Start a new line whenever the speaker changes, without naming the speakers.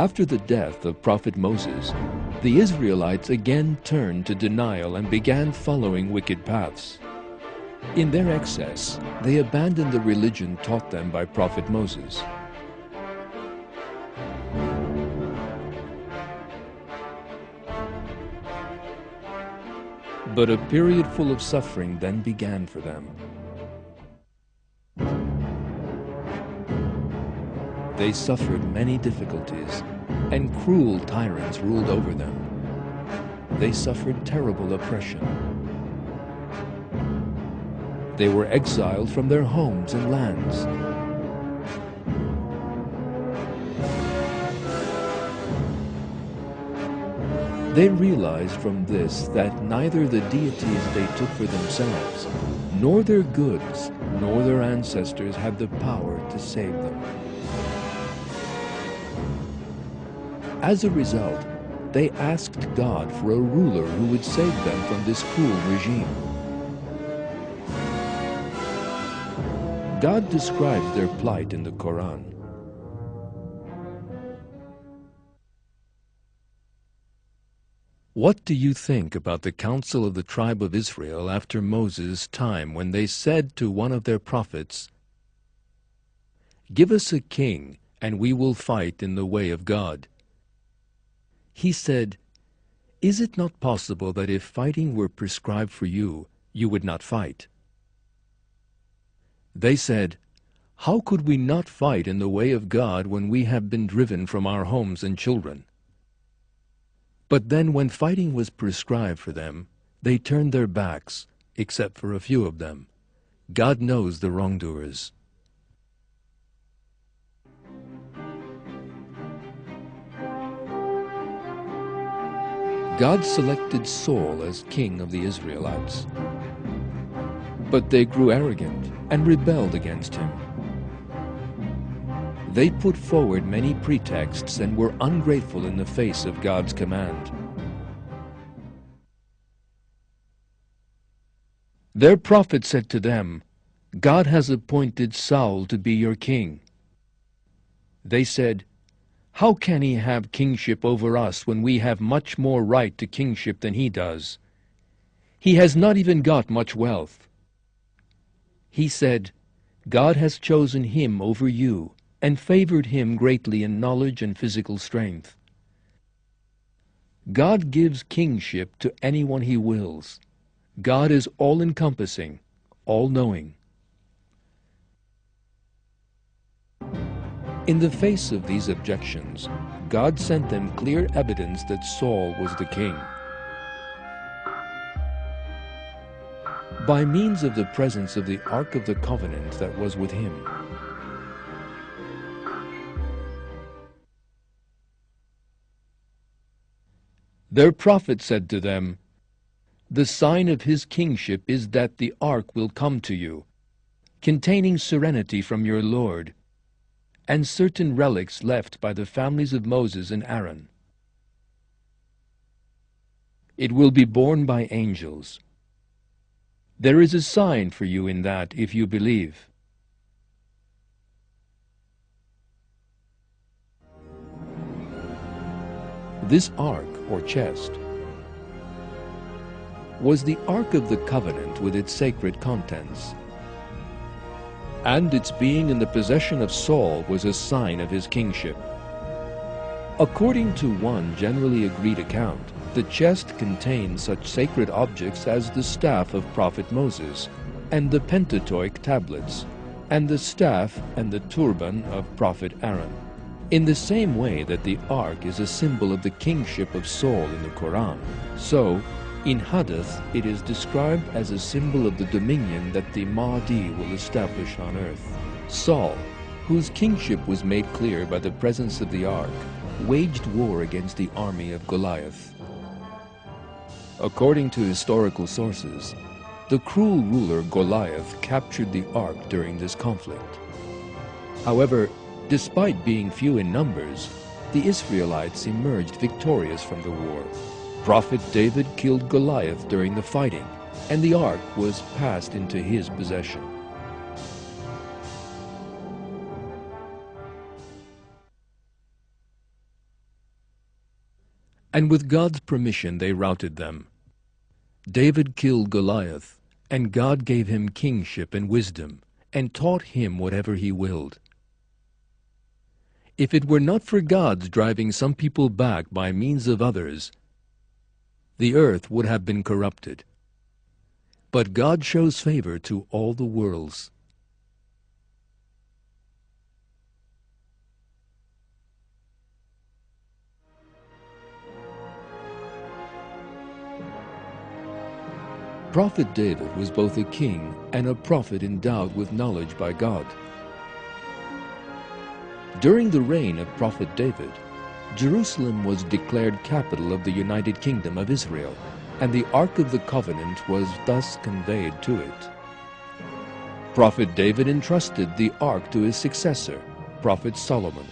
After the death of Prophet Moses, the Israelites again turned to denial and began following wicked paths. In their excess, they abandoned the religion taught them by Prophet Moses. But a period full of suffering then began for them. They suffered many difficulties, and cruel tyrants ruled over them. They suffered terrible oppression. They were exiled from their homes and lands. They realized from this that neither the deities they took for themselves, nor their goods, nor their ancestors had the power to save them. As a result, they asked God for a ruler who would save them from this cruel regime. God describes their plight in the Quran. What do you think about the council of the tribe of Israel after Moses' time, when they said to one of their prophets, "Give us a king, and we will fight in the way of God"? He said, "Is it not possible that if fighting were prescribed for you, you would not fight?" They said, "How could we not fight in the way of God when we have been driven from our homes and children?" But then when fighting was prescribed for them, they turned their backs, except for a few of them. God knows the wrongdoers. God selected Saul as king of the Israelites. But they grew arrogant and rebelled against him. They put forward many pretexts and were ungrateful in the face of God's command. Their prophet said to them, "God has appointed Saul to be your king." They said, "How can he have kingship over us when we have much more right to kingship than he does? He has not even got much wealth." He said, "God has chosen him over you and favored him greatly in knowledge and physical strength." God gives kingship to anyone he wills. God is all-encompassing, all-knowing. In the face of these objections, God sent them clear evidence that Saul was the king. By means of the presence of the Ark of the Covenant that was with him. Their prophet said to them, "The sign of his kingship is that the ark will come to you, containing serenity from your Lord, and certain relics left by the families of Moses and Aaron. It will be borne by angels. There is a sign for you in that if you believe." This ark, or chest, was the Ark of the Covenant with its sacred contents. And its being in the possession of Saul was a sign of his kingship. According to one generally agreed account, the chest contained such sacred objects as the staff of Prophet Moses, and the Pentateuch tablets, and the staff and the turban of Prophet Aaron. In the same way that the ark is a symbol of the kingship of Saul in the Quran, so, in Hadith, it is described as a symbol of the dominion that the Mahdi will establish on earth. Saul, whose kingship was made clear by the presence of the ark, waged war against the army of Goliath. According to historical sources, the cruel ruler Goliath captured the ark during this conflict. However, despite being few in numbers, the Israelites emerged victorious from the war. Prophet David killed Goliath during the fighting, and the ark was passed into his possession. and with God's permission they routed them. David killed Goliath, and God gave him kingship and wisdom, and taught him whatever he willed. If it were not for God's driving some people back by means of others, the earth would have been corrupted. But God shows favor to all the worlds. Prophet David was both a king and a prophet endowed with knowledge by God. During the reign of Prophet David, Jerusalem was declared capital of the United Kingdom of Israel, and the Ark of the Covenant was thus conveyed to it. Prophet David entrusted the Ark to his successor, Prophet Solomon.